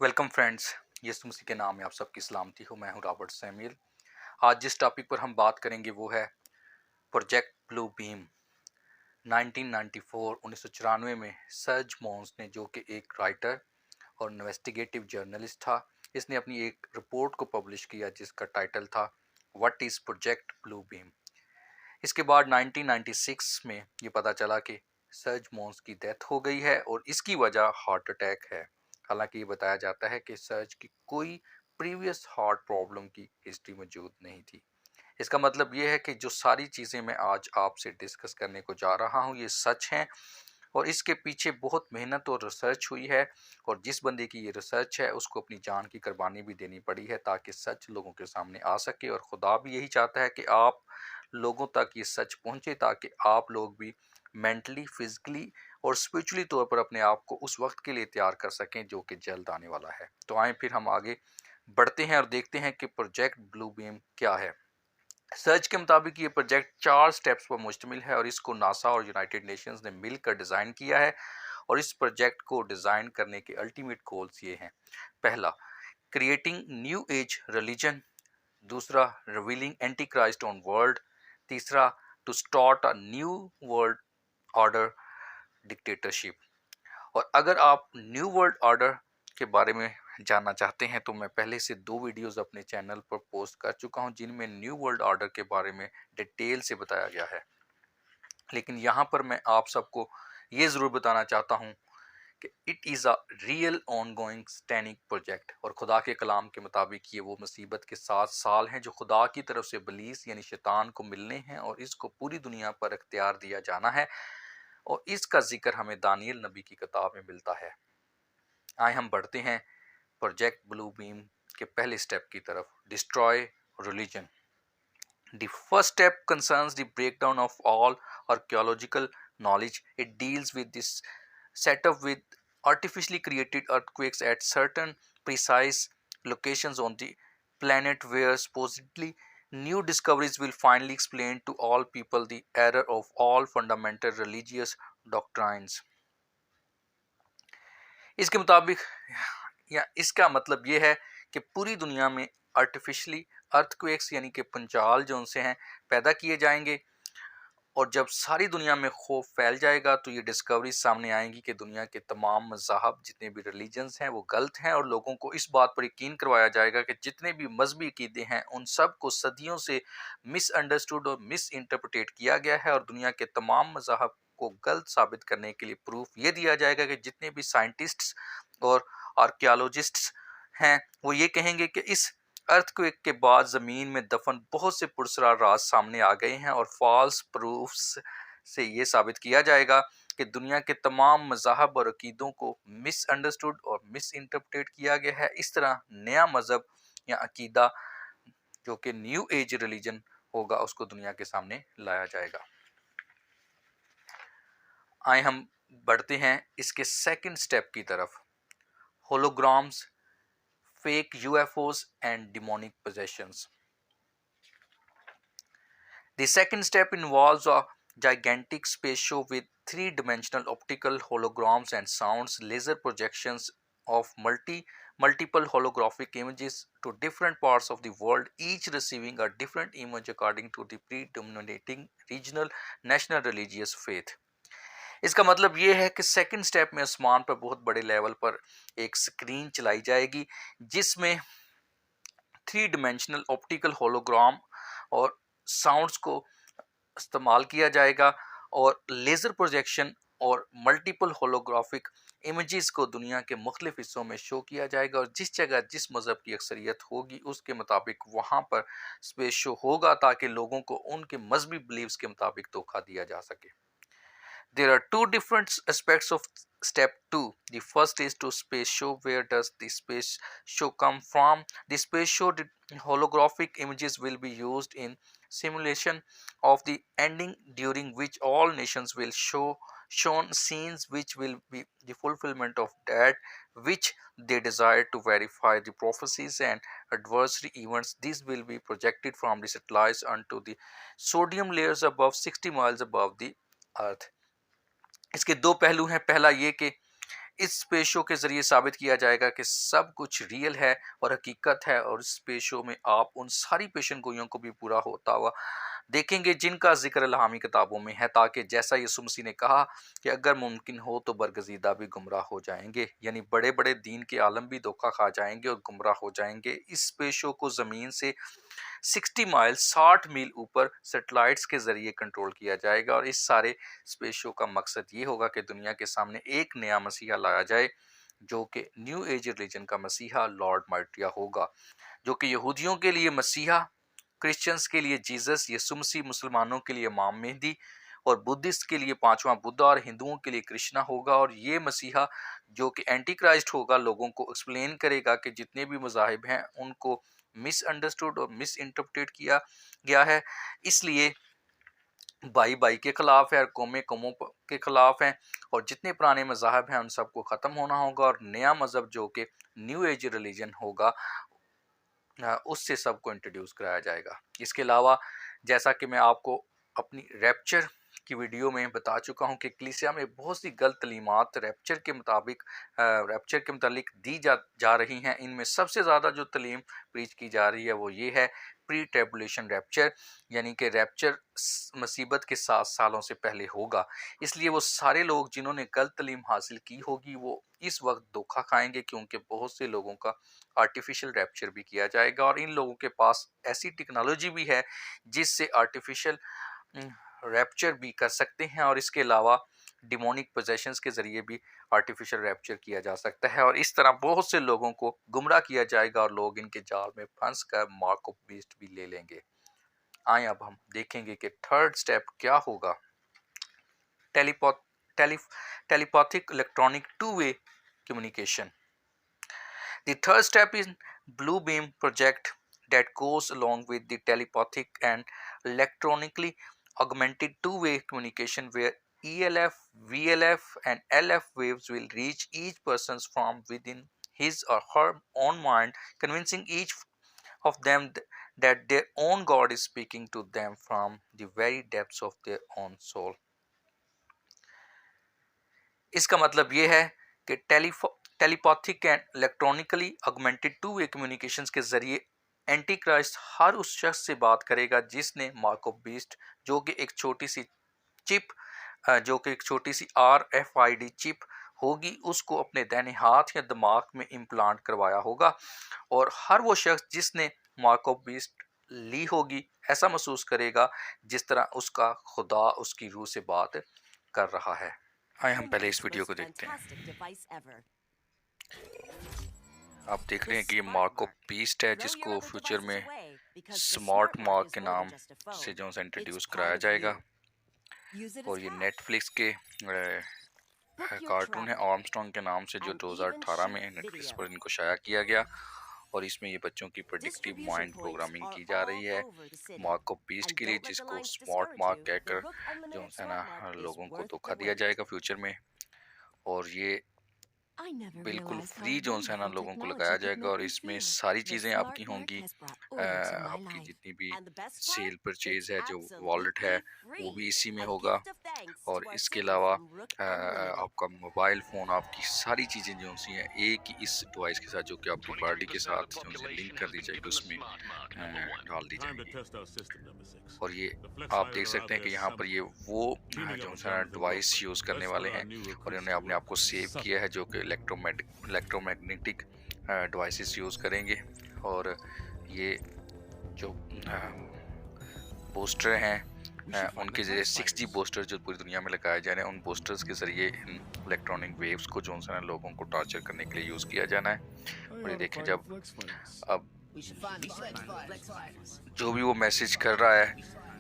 Welcome friends. यीशु मसीह के नाम में आप सबकी सलामती हो। मैं हूं रॉबर्ट सैमुअल। आज जिस टॉपिक पर हम बात करेंगे वो है प्रोजेक्ट ब्लू बीम। 1994 में सर्ज मोन्स ने, जो कि एक राइटर और इन्वेस्टिगेटिव जर्नलिस्ट था, इसने अपनी एक रिपोर्ट को पब्लिश किया जिसका टाइटल था what is project blue beam. इसके बाद 1996 में ये पता चला कि सर्ज मोन्स की डेथ हो गई है और इसकी वजह हार्ट अटैक है। हालांकि ये बताया जाता है कि सर्ज की कोई प्रीवियस हार्ट प्रॉब्लम की हिस्ट्री मौजूद नहीं थी। इसका मतलब ये है कि जो सारी चीज़ें मैं आज आपसे डिस्कस करने को जा रहा हूँ ये सच हैं और इसके पीछे बहुत मेहनत और रिसर्च हुई है। और जिस बंदे की ये रिसर्च है उसको अपनी जान की कुर्बानी भी देनी पड़ी है ताकि सच लोगों के सामने आ सके। और खुदा भी यही चाहता है कि आप लोगों तक ये सच पहुंचे ताकि आप लोग भी मेंटली, फिजिकली और स्पिरिचुअली तौर पर अपने आप को उस वक्त के लिए तैयार कर सकें जो कि जल्द आने वाला है। तो आए फिर हम आगे बढ़ते हैं और देखते हैं कि प्रोजेक्ट ब्लू बीम क्या है। सर्च के मुताबिक ये प्रोजेक्ट 4 स्टेप्स पर मुश्तमिल है और इसको नासा और यूनाइटेड नेशंस ने मिलकर डिज़ाइन किया है। और इस प्रोजेक्ट को डिज़ाइन करने के अल्टीमेट गोल्स ये हैं। पहला, क्रिएटिंग न्यू एज रिलीजन। दूसरा, revealing anti Christ on world. तीसरा, to start a new world order dictatorship. और अगर आप न्यू वर्ल्ड ऑर्डर के बारे में जानना चाहते हैं तो मैं पहले से 2 वीडियोस अपने चैनल पर पोस्ट कर चुका हूं जिनमें न्यू वर्ल्ड ऑर्डर के बारे में डिटेल से बताया गया है। लेकिन यहाँ पर मैं आप सबको ये ज़रूर बताना चाहता हूँ कि it is a real on going stannic project. और खुदा के कलाम के मुताबिक ये वो मुसीबत के 7 साल हैं जो खुदा की तरफ से इब्लीस यानी शैतान को मिलने हैं और इसको पूरी दुनिया पर इख्तियार दिया जाना है। और इसका जिक्र हमें दानियल नबी की किताब में मिलता है। आए हम बढ़ते हैं प्रोजेक्ट ब्लू बीम के पहले स्टेप की तरफ, destroy religion. The first step concerns the breakdown of all archaeological knowledge. It deals with this setup with artificially created earthquakes at certain precise locations on the planet where supposedly new discoveries will finally explain to all people the error of all fundamental religious doctrines. इसके मुताबिक या इसका मतलब ये है कि पूरी दुनिया में आर्टिफिशली अर्थक्वेक्स यानी कि पंचाल जो उनसे हैं पैदा किए जाएंगे। और जब सारी दुनिया में खौफ फैल जाएगा तो ये डिस्कवरी सामने आएंगी कि दुनिया के तमाम मज़ाहब, जितने भी रिलीजन्स हैं, वो गलत हैं। और लोगों को इस बात पर यकीन करवाया जाएगा कि जितने भी मजहबी अकीदे हैं उन सब को सदियों से मिसअंडरस्टूड और मिस इंटरप्रेटेड किया गया है। और दुनिया के तमाम मज़ाहब को गलत साबित करने के लिए प्रूफ ये दिया जाएगा कि जितने भी साइंटिस्ट्स और आर्कियोलॉजिस्ट्स हैं वो ये कहेंगे कि इस अर्थक्वेक के बाद ज़मीन में दफन बहुत से पुरस्कार राज सामने आ गए हैं। और फॉल्स प्रूफ्स से ये साबित किया जाएगा कि दुनिया के तमाम मज़ाहब और अकीदों को मिसअंडरस्टूड और मिस इंटरप्रेट किया गया है। इस तरह नया मज़हब या अकीदा जो कि न्यू एज रिलीजन होगा उसको दुनिया के सामने लाया जाएगा। आए हम बढ़ते हैं इसके सेकंड स्टेप की तरफ, holograms, fake UFOs and demonic possessions. The second step involves a gigantic space show with three-dimensional optical holograms and sounds, laser projections of multiple holographic images to different parts of the world, each receiving a different image according to the predominating regional national religious faith. इसका मतलब ये है कि second step में आसमान पर बहुत बड़े लेवल पर एक स्क्रीन चलाई जाएगी जिसमें 3 डायमेंशनल ऑप्टिकल होलोग्राम और साउंड्स को इस्तेमाल किया जाएगा और लेज़र प्रोजेक्शन और मल्टीपल होलोग्राफिक इमेजेस को दुनिया के मुख्तलिफ हिस्सों में शो किया जाएगा। और जिस जगह जिस मज़हब की अक्सरियत होगी उसके मुताबिक वहाँ पर स्पेस शो होगा ताकि लोगों को उनके मजहबी बिलीव्स के मुताबिक धोखा दिया जा सके। There are two different aspects of step 2. The first is to space show. Where does the space show come from? The space show holographic images will be used in simulation of the ending, during which all nations will shown scenes which will be the fulfillment of that which they desire to verify the prophecies and adversary events. These will be projected from the satellites onto the sodium layers above 60 miles above the earth. इसके 2 पहलू हैं। पहला ये कि इस space show के ज़रिए साबित किया जाएगा कि सब कुछ रियल है और हकीकत है, और इस स्पेस शो में आप उन सारी पेशन गोइयों को भी पूरा होता हुआ देखेंगे जिनका ज़िक्र इल्हामी किताबों में है, ताकि जैसा यीशु मसीह ने कहा कि अगर मुमकिन हो तो बरगज़ीदा भी गुमराह हो जाएंगे, यानी बड़े-बड़े दीन के आलम भी धोखा खा जाएंगे और गुमराह हो जाएंगे। इस स्पेस शो को ज़मीन से 60 माइल 60 मील ऊपर सैटेलाइट्स के ज़रिए कंट्रोल किया जाएगा, और इस सारे स्पेस शो का मकसद ये होगा कि दुनिया के सामने एक नया मसीहा लाया जाए, जो कि न्यू एज रिलीजन का मसीहा लॉर्ड मार्टिया होगा, जो कि यहूदियों के लिए मसीहा, क्रिश्चियंस के लिए जीसस यीशु मसीह, मुसलमानों के लिए इमाम मेहदी, और बुद्धिस्ट के लिए पांचवा बुद्धा, और हिंदुओं के लिए कृष्णा होगा। और ये मसीहा जो कि एंटी क्राइस्ट होगा, लोगों को एक्सप्लेन करेगा कि जितने भी मज़ाहिब हैं उनको मिसअंडरस्टूड और मिस इंटरप्रेट किया गया है, इसलिए भाई भाई के खिलाफ है और कौमें कौमों के खिलाफ हैं, और जितने पुराने मज़ाहब हैं उन सबको ख़त्म होना होगा, और नया मज़हब जो कि न्यू एज रिलीजन होगा उससे सबको इंट्रोड्यूस कराया जाएगा। इसके अलावा जैसा कि मैं आपको अपनी रैप्चर की वीडियो में बता चुका हूं कि कलीसिया में बहुत सी गलत तलीमात रैप्चर के मुताबिक रैप्चर के मुतालिक दी जा रही हैं। इनमें सबसे ज़्यादा जो तलीम प्रीच की जा रही है वो ये है प्री ट्रिबुलेशन रैप्चर, यानी कि रैप्चर मुसीबत के 7 सालों से पहले होगा। इसलिए वो सारे लोग जिन्होंने गलत तलीम हासिल की होगी वो इस वक्त धोखा खाएंगे, क्योंकि बहुत से लोगों का आर्टिफिशियल रैप्चर भी किया जाएगा, और इन लोगों के पास ऐसी टेक्नोलॉजी भी है जिससे आर्टिफिशियल रैप्चर भी कर सकते हैं, और इसके अलावा डिमोनिक पोजेशंस के ज़रिए भी आर्टिफिशियल रैप्चर किया जा सकता है, और इस तरह बहुत से लोगों को गुमराह किया जाएगा और लोग इनके जाल में फंस कर मार्क ऑफ बीस्ट भी ले लेंगे। आए अब हम देखेंगे कि थर्ड स्टेप क्या होगा। Telepath telepathic electronic two way communication. The third step is Blue Beam project that goes along with the telepathic and electronically augmented two-way communication where ELF, VLF and LF waves will reach each person from within his or her own mind, convincing each of them that their own God is speaking to them from the very depths of their own soul. इसका मतलब ये है कि telepathic and electronically augmented two way communications के जरिए anti Christ हर उस शख्स से बात करेगा जिसने मार्क ऑफ बीस्ट जो कि एक छोटी सी चिप जो कि एक छोटी सी RFID चिप होगी उसको अपने दाहिने हाथ या दिमाग में इम्प्लांट करवाया होगा, और हर वो शख्स जिसने मार्क ऑफ बीस्ट ली होगी ऐसा महसूस करेगा जिस तरह उसका खुदा उसकी रूह से बात कर रहा है। आइए हम पहले इस वीडियो को देखते हैं। आप देख रहे हैं कि ये मार्क ऑफ बीस्ट है जिसको फ्यूचर में स्मार्ट मार्क के नाम से जो है इंट्रोड्यूस कराया जाएगा, और ये नेटफ्लिक्स के कार्टून है आर्मस्ट्रॉन्ग के नाम से जो 2018 में नेटफ्लिक्स पर इनको शाया किया गया, और इसमें ये बच्चों की प्रेडिक्टिव माइंड प्रोग्रामिंग की जा रही है मार्क ऑफ बीस्ट के लिए, जिसको स्मार्ट मार्क कहकर जो है ना लोगों को धोखा दिया जाएगा फ्यूचर में, और ये बिल्कुल फ्री जो है ना लोगों को लगाया जाएगा, और इसमें सारी चीज़ें आपकी होंगी, आपकी जितनी भी सेल परचेज है, जो वॉलेट है वो भी इसी में होगा, और इसके अलावा आपका मोबाइल फ़ोन, आपकी सारी चीज़ें जो सी हैं एक ही इस डिवाइस के साथ जो कि आपकी बॉडी के साथ जो से लिंक कर दी जाएगी उसमें डाल दी जाएगी। और ये आप देख सकते हैं कि यहाँ पर ये वो जो है डिवाइस यूज़ करने वाले हैं, और इन्होंने अपने आप को सेव किया है जो कि इलेक्ट्रोमैग्नेटिक डिवाइसेस यूज़ करेंगे, और ये जो बूस्टर हैं उनके जरिए 6G बूस्टर जो पूरी दुनिया में लगाए जा रहे हैं, उन बूस्टर्स के ज़रिए इन इलेक्ट्रॉनिक वेव्स को जो है लोगों को टॉर्चर करने के लिए यूज़ किया जाना है। और ये देखें जब अब जो भी वो मैसेज कर रहा है,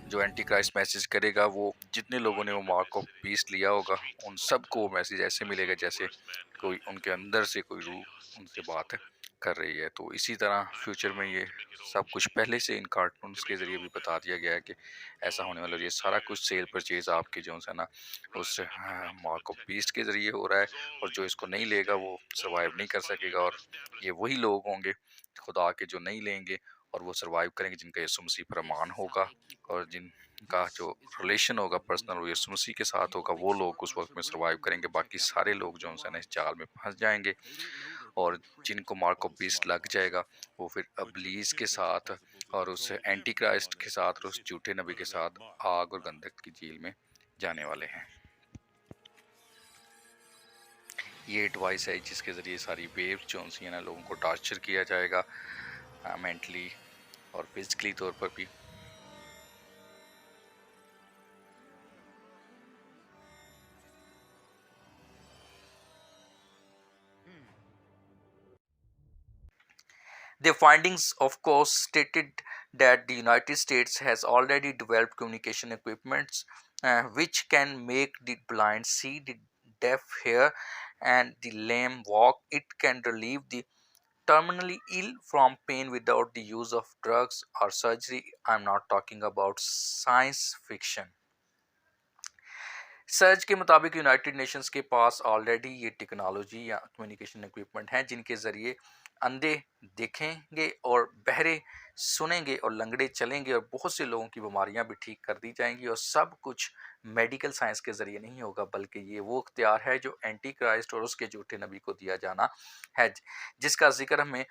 जो एंटी क्राइस्ट मैसेज करेगा, वो जितने लोगों ने वो मार्क ऑफ बीस्ट लिया होगा उन सबको वो मैसेज ऐसे मिलेगा जैसे कोई उनके अंदर से कोई रूह उनसे बात कर रही है। तो इसी तरह फ्यूचर में ये सब कुछ पहले से इन कार्टून्स के ज़रिए भी बता दिया गया है कि ऐसा होने वाला है। ये सारा कुछ सेल परचेज आपकी जो है ना उस मार्क ऑफ बीस्ट के ज़रिए हो रहा है, और जो इसको नहीं लेगा वो सर्वाइव नहीं कर सकेगा, और ये वही लोग होंगे खुदा के जो नहीं लेंगे और वो सर्वाइव करेंगे जिनका यीशु मसीह पर ईमान होगा और जिनका जो रिलेशन होगा पर्सनल वो यीशु मसीह के साथ होगा, वो लोग उस वक्त में सर्वाइव करेंगे। बाकी सारे लोग जो हैं इस जाल में फंस जाएंगे और जिनको मार्को बीस्ट लग जाएगा वो फिर अबलीस के साथ और उस एंटी क्राइस्ट के साथ और उस झूठे नबी के साथ आग और गंधक की झील में जाने वाले हैं। ये एडवाइस है जिसके ज़रिए सारी वेव्स जो हैं ना लोगों को टॉर्चर किया जाएगा मेंटली और फिजिकली तौर पर भी। The findings, of course, stated that the United States has already developed communication equipments which can make the blind see, the deaf hear, and the lame walk. It can relieve the terminally ill from pain without the use of drugs or surgery. I'm not talking about science fiction. Search के मुताबिक United Nations के पास already ये technology या communication equipment हैं जिनके ज़रिए अंधे देखेंगे और बहरे सुनेंगे और लंगड़े चलेंगे और बहुत से लोगों की बीमारियां भी ठीक कर दी जाएंगी। और सब कुछ मेडिकल साइंस के ज़रिए नहीं होगा बल्कि ये वो इख्तियार है जो एंटी क्राइस्ट और उसके झूठे नबी को दिया जाना है, जिसका जिक्र हमें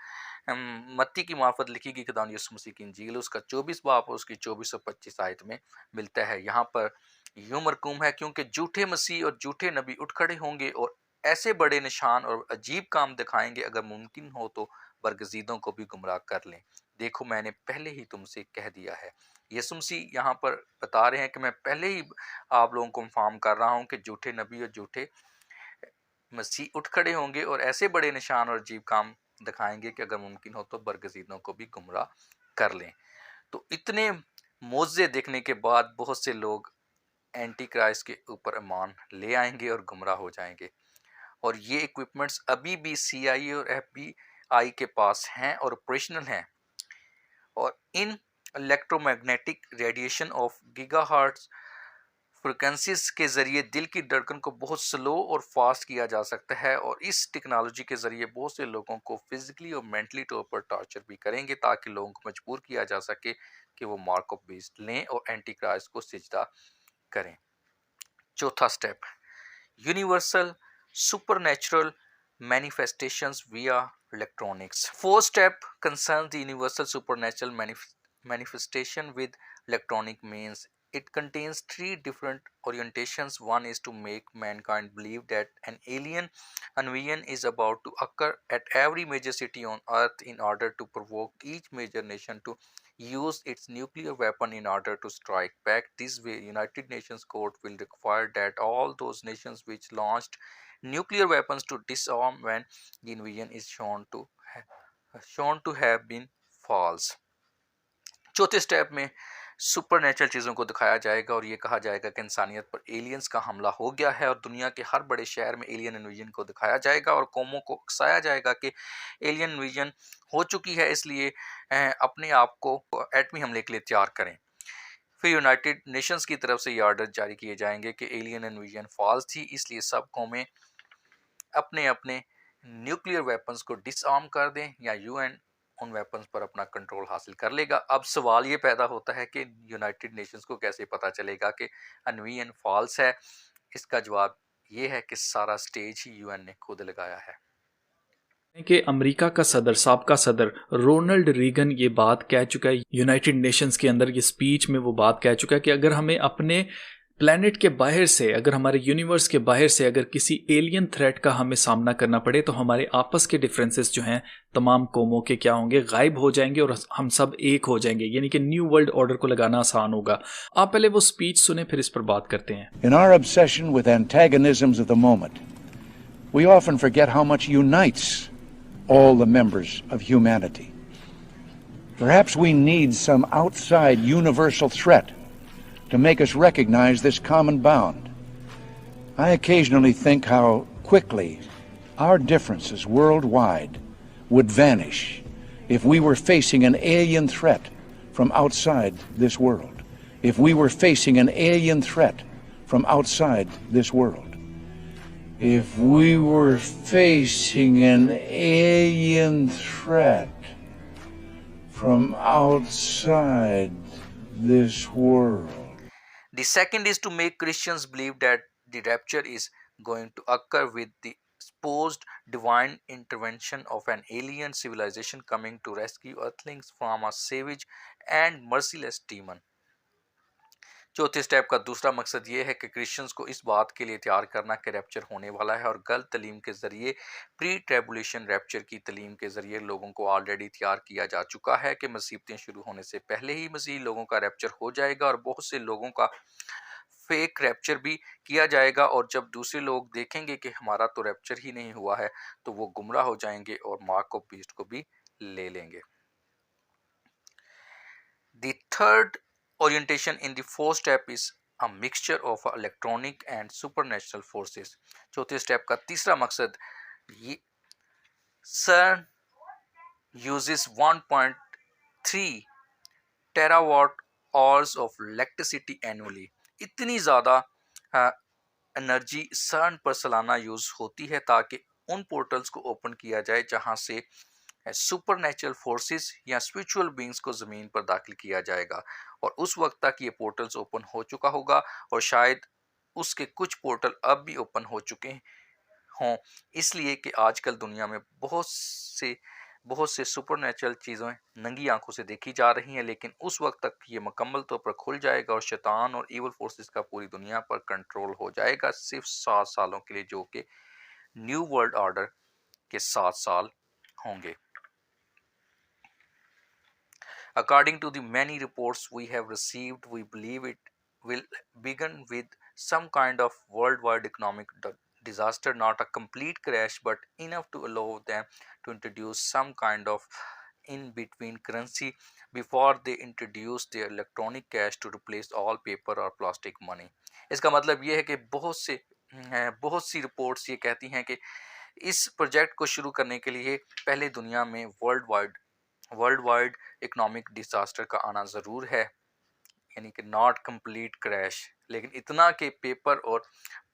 मत्ती की मार्फत लिखी गई खुदा यीशु मसीह की इंजील उसका 24 बाब और उसकी 24 और 25 आयत में मिलता है। यहाँ पर यूं मरकूम है, क्योंकि झूठे मसीह और झूठे नबी उठ खड़े होंगे और ऐसे बड़े निशान और अजीब काम दिखाएंगे, अगर मुमकिन हो तो बरगजीदों को भी गुमराह कर लें। देखो मैंने पहले ही तुमसे कह दिया है। यीशु मसीह यहाँ पर बता रहे हैं कि मैं पहले ही आप लोगों को इन्फॉर्म कर रहा हूँ कि झूठे नबी और झूठे मसीह उठ खड़े होंगे और ऐसे बड़े निशान और अजीब काम दिखाएंगे कि अगर मुमकिन हो तो बरगजीदों को भी गुमराह कर लें। तो इतने मोज़े देखने के बाद बहुत से लोग एंटी क्राइस्ट के ऊपर ईमान ले आएंगे और गुमराह हो जाएंगे। और ये इक्विपमेंट्स अभी भी CIA और FBI के पास हैं और ऑपरेशनल हैं। और इन electromagnetic radiation of gigahertz frequencies के ज़रिए दिल की धड़कन को बहुत स्लो और फास्ट किया जा सकता है और इस टेक्नोलॉजी के ज़रिए बहुत से लोगों को फिजिकली और मेंटली तौर पर टॉर्चर भी करेंगे ताकि लोगों को मजबूर किया जा सके कि वो मार्क ऑफ बीस्ट लें और एंटी क्राइस्ट को सिजदा करें। चौथा step, universal supernatural manifestations via electronics. Fourth step concerns the universal supernatural manifestation with electronic means. It contains three different orientations. One is to make mankind believe that an alien invasion is about to occur at every major city on earth in order to provoke each major nation to use its nuclear weapon in order to strike back. This way, United Nations Court will require that all those nations which launched nuclear weapons to disarm when the invasion is shown to have been false. चौथे step में supernatural चीज़ों को दिखाया जाएगा और ये कहा जाएगा कि इंसानियत पर एलियंस का हमला हो गया है और दुनिया के हर बड़े शहर में एलियन इन्वेजन को दिखाया जाएगा और कौमों को उकसाया जाएगा कि एलियन इन्वेजन हो चुकी है, इसलिए अपने आप को एटमी हमले के लिए तैयार करें। फिर यूनाइटेड नेशंस की तरफ से ये ऑर्डर जारी किए जाएंगे कि एलियन इन्वेजन फॉल्स थी, इसलिए सब कौमें अपने अपने न्यूक्लियर वेपन्स को डिसआर्म कर दें या UN उन वेपन्स पर अपना कंट्रोल हासिल कर लेगा। अब सवाल ये पैदा होता है कि यूनाइटेड नेशंस को कैसे पता चलेगा कि इन्वेजन फॉल्स है। इसका जवाब ये है कि सारा स्टेज ही UN ने खुद लगाया है। कि अमेरिका का सदर, साबका सदर रोनाल्ड रीगन ये बात कह चुका है यूनाइटेड नेशंस के अंदर, ये स्पीच में वो बात कह चुका है कि अगर हमें अपने प्लैनेट के बाहर से, अगर हमारे यूनिवर्स के बाहर से अगर किसी एलियन थ्रेट का हमें सामना करना पड़े तो हमारे आपस के डिफरेंसेस जो हैं तमाम कौमों के क्या होंगे, गायब हो जाएंगे और हम सब एक हो जाएंगे, यानी कि न्यू वर्ल्ड ऑर्डर को लगाना आसान होगा। आप पहले वो स्पीच सुने फिर इस पर बात करते हैं। In our obsession with antagonisms of the moment, we often forget how much unites all the members of humanity. Perhaps we need some outside universal threat to make us recognize this common bound. I occasionally think how quickly our differences worldwide would vanish if we were facing an alien threat from outside this world. If we were facing an alien threat from outside this world. If we were facing an alien threat from outside this world. The second is to make Christians believe that the rapture is going to occur with the supposed divine intervention of an alien civilization coming to rescue earthlings from a savage and merciless demon. चौथे step का दूसरा मकसद ये है कि Christians को इस बात के लिए तैयार करना कि रैप्चर होने वाला है और गलत तलीम के ज़रिए प्री ट्रिबुलेशन रैप्चर की तलीम के ज़रिए लोगों को ऑलरेडी तैयार किया जा चुका है कि मुसीबतें शुरू होने से पहले ही मसीह लोगों का रैप्चर हो जाएगा और बहुत से लोगों का फेक रैप्चर भी किया जाएगा और जब दूसरे लोग देखेंगे कि हमारा तो रैप्चर ही नहीं हुआ है तो वो गुमराह हो जाएंगे और मार्क ऑफ बीस्ट को भी ले लेंगे. The third orientation in the fourth step is a mixture of electronic and supernatural forces. चौथे स्टेप का तीसरा मकसद ये CERN uses 1.3 terawatt hours of electricity annually. इतनी ज़्यादा एनर्जी CERN पर सालाना यूज़ होती है ताकि उन पोर्टल्स को ओपन किया जाए जहां से सुपर नेचुरल फोर्सेस या स्पिरिचुअल बींग्स को ज़मीन पर दाखिल किया जाएगा और उस वक्त तक ये पोर्टल्स ओपन हो चुका होगा और शायद उसके कुछ पोर्टल अब भी ओपन हो चुके हों, इसलिए कि आजकल दुनिया में बहुत से सुपर नेचुरल चीज़ें नंगी आंखों से देखी जा रही हैं, लेकिन उस वक्त तक ये मुकम्मल तौर पर खुल जाएगा और शैतान और ईवल फोर्सेस का पूरी दुनिया पर कंट्रोल हो जाएगा सिर्फ 7 सालों के लिए, जो कि न्यू वर्ल्ड ऑर्डर के 7 साल होंगे. According to the many reports we have received, we believe it will begin with some kind of worldwide economic disaster, not a complete crash, but enough to allow them to introduce some kind of in-between currency before they introduce their electronic cash to replace all paper or plastic money. इसका मतलब ये है कि बहुत सी reports ये कहती हैं कि इस प्रोजेक्ट को शुरू करने के लिए पहले दुनिया में वर्ल्ड वाइड इकोनॉमिक डिजास्टर का आना ज़रूर है, यानी कि नॉट कंप्लीट क्रैश, लेकिन इतना कि पेपर और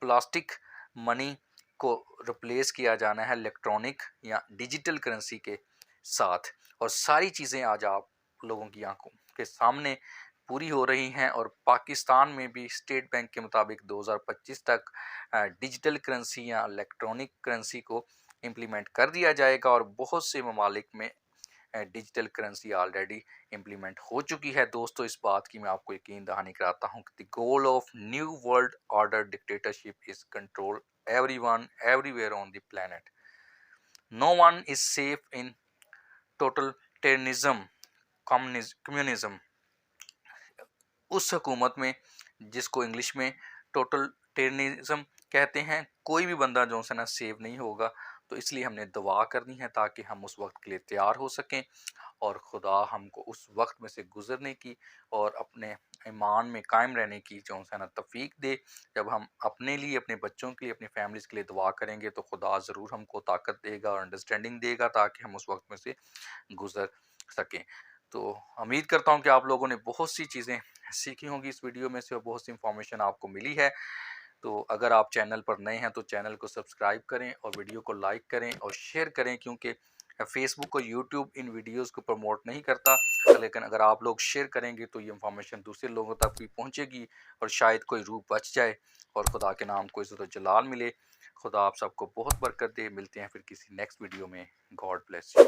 प्लास्टिक मनी को रिप्लेस किया जाना है इलेक्ट्रॉनिक या डिजिटल करेंसी के साथ. और सारी चीज़ें आज आप लोगों की आंखों के सामने पूरी हो रही हैं और पाकिस्तान में भी स्टेट बैंक के मुताबिक 2025 तक डिजिटल करेंसी या इलेक्ट्रॉनिक करेंसी को इम्प्लीमेंट कर दिया जाएगा और बहुत से ममालिक में डिजिटल करेंसी ऑलरेडी इम्प्लीमेंट हो चुकी है. दोस्तों, इस बात की मैं आपको यकीन दहानी कराता हूँ कि the goal of new world order dictatorship is control everyone everywhere on the planet. No one is safe in totalitarianism communism. उस हुकूमत में जिसको इंग्लिश में टोटलिटेरियनिज्म कहते हैं, कोई भी बंदा जो है ना सेव नहीं होगा. तो इसलिए हमने दुआ करनी है ताकि हम उस वक्त के लिए तैयार हो सकें और खुदा हमको उस वक्त में से गुजरने की और अपने ईमान में कायम रहने की जो है ना तौफीक दे. जब हम अपने लिए, अपने बच्चों के लिए, अपनी फैमिलीज़ के लिए दुआ करेंगे तो खुदा ज़रूर हमको ताकत देगा और अंडरस्टैंडिंग देगा ताकि हम उस वक्त में से गुजर सकें. तो उम्मीद करता हूँ कि आप लोगों ने बहुत सी चीज़ें सीखी होंगी इस वीडियो में से और बहुत सी इंफॉर्मेशन आपको मिली है. तो अगर आप चैनल पर नए हैं तो चैनल को सब्सक्राइब करें और वीडियो को लाइक करें और शेयर करें, क्योंकि फेसबुक और यूट्यूब इन वीडियोस को प्रमोट नहीं करता, लेकिन अगर आप लोग शेयर करेंगे तो ये इंफॉर्मेशन दूसरे लोगों तक भी पहुंचेगी और शायद कोई रूह बच जाए और खुदा के नाम को इज़्ज़त व जलाल मिले. खुदा आप सबको बहुत बरकत दे. मिलते हैं फिर किसी नेक्स्ट वीडियो में. God bless you.